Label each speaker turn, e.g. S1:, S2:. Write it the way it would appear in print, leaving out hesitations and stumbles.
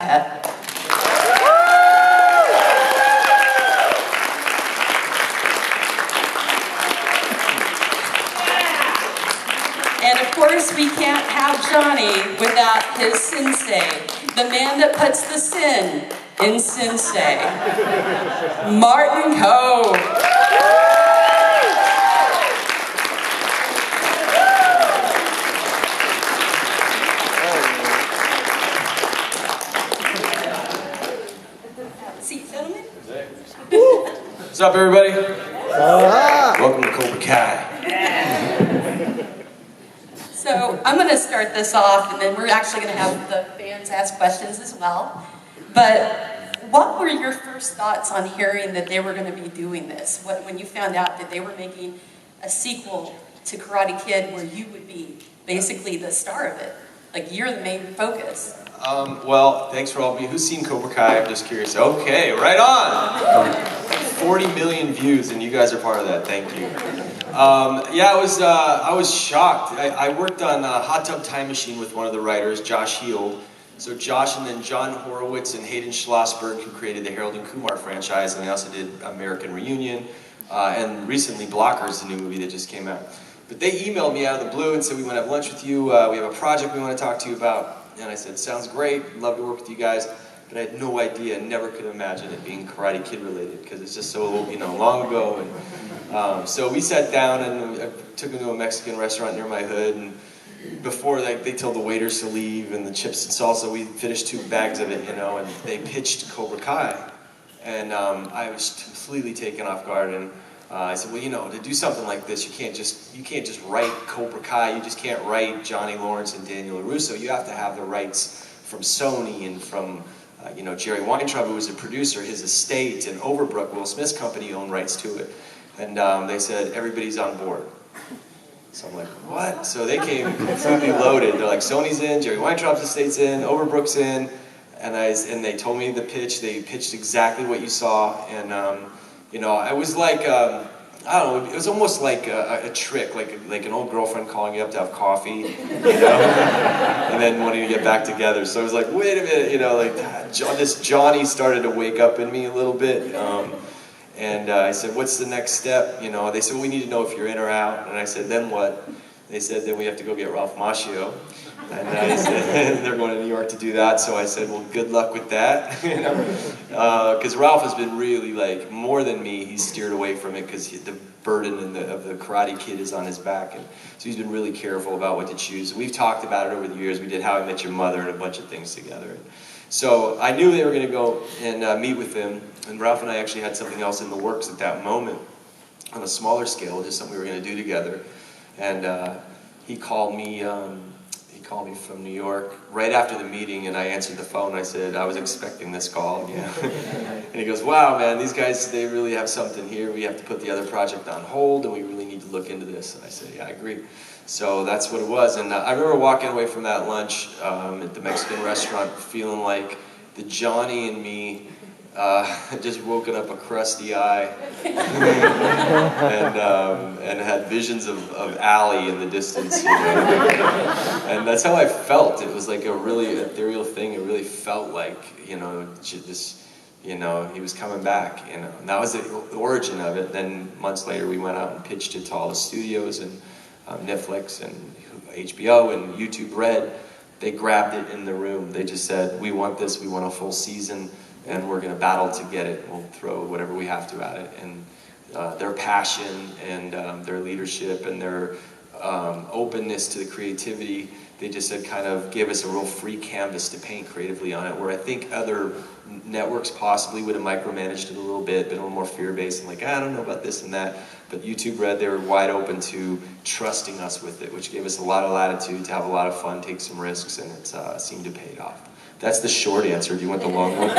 S1: And of course, we can't have Johnny without his sensei, the man that puts the sin in sensei, Martin Coe. Seat, gentlemen.
S2: What's up, everybody? Welcome to Cobra Kai.
S1: So I'm going to start this off, and then we're actually going to have the fans ask questions as well. But what were your first thoughts on hearing that they were going to be doing this? When you found out that they were making a sequel to Karate Kid where you would be basically the star of it? Like, you're the main focus.
S2: Well, thanks for all of you. Who's seen Cobra Kai? I'm just curious. Okay, right on! 40 million views, and you guys are part of that. Thank you. Yeah, I was shocked. I worked on Hot Tub Time Machine with one of the writers, Josh Heald. So Josh and then John Horowitz and Hayden Schlossberg, who created the Harold and Kumar franchise, and they also did American Reunion, and recently Blockers, the new movie that just came out. But they emailed me out of the blue and said, we want to have lunch with you, we have a project we want to talk to you about. And I said, sounds great, love to work with you guys. But I had no idea, never could imagine it being Karate Kid related, because it's just so, long ago. And so we sat down and I took them to a Mexican restaurant near my hood, and before they told the waiters to leave and the chips and salsa, we finished 2 bags of it, and they pitched Cobra Kai. And I was completely taken off guard, and I said, well, to do something like this, you can't just write Cobra Kai, you just can't write Johnny Lawrence and Daniel LaRusso, you have to have the rights from Sony and from Jerry Weintraub, who was a producer, his estate, and Overbrook, Will Smith's company, owned rights to it. And they said, everybody's on board. So I'm like, what? So they came completely loaded. They're like, Sony's in, Jerry Weintraub's estate's in, Overbrook's in, and they told me the pitch. They pitched exactly what you saw, and I was like, I don't know, it was almost like a trick, like an old girlfriend calling you up to have coffee, and then wanting to get back together. So I was like, wait a minute, this Johnny started to wake up in me a little bit. And I said, what's the next step? They said, well, we need to know if you're in or out. And I said, then what? They said, then we have to go get Ralph Macchio. And I said, they're going to New York to do that. So I said, well, good luck with that. Because Ralph has been really, more than me, he's steered away from it because the burden of the Karate Kid is on his back. And so he's been really careful about what to choose. We've talked about it over the years. We did How I Met Your Mother and a bunch of things together. So I knew they were going to go and meet with him. And Ralph and I actually had something else in the works at that moment on a smaller scale, just something we were going to do together. And he called me from New York right after the meeting, and I answered the phone. I said, I was expecting this call, And he goes, wow, man, these guys, they really have something here. We have to put the other project on hold, and we really need to look into this. And I said, yeah, I agree. So that's what it was. And I remember walking away from that lunch at the Mexican restaurant feeling like the Johnny and me had just woken up a crusty eye and had visions of Allie in the distance, And that's how I felt. It was like a really ethereal thing. It really felt like, he was coming back, And that was the origin of it. Then months later, we went out and pitched it to all the studios and Netflix and HBO and YouTube Red. They grabbed it in the room. They just said, we want this, we want a full season, and we're going to battle to get it. We'll throw whatever we have to at it. And their passion and their leadership and their openness to the creativity, they just said kind of gave us a real free canvas to paint creatively on it, where I think other networks possibly would have micromanaged it a little bit, been a little more fear-based and I don't know about this and that. But YouTube Red, they were wide open to trusting us with it, which gave us a lot of latitude to have a lot of fun, take some risks, and it seemed to pay off. That's the short answer. Do you want the long one?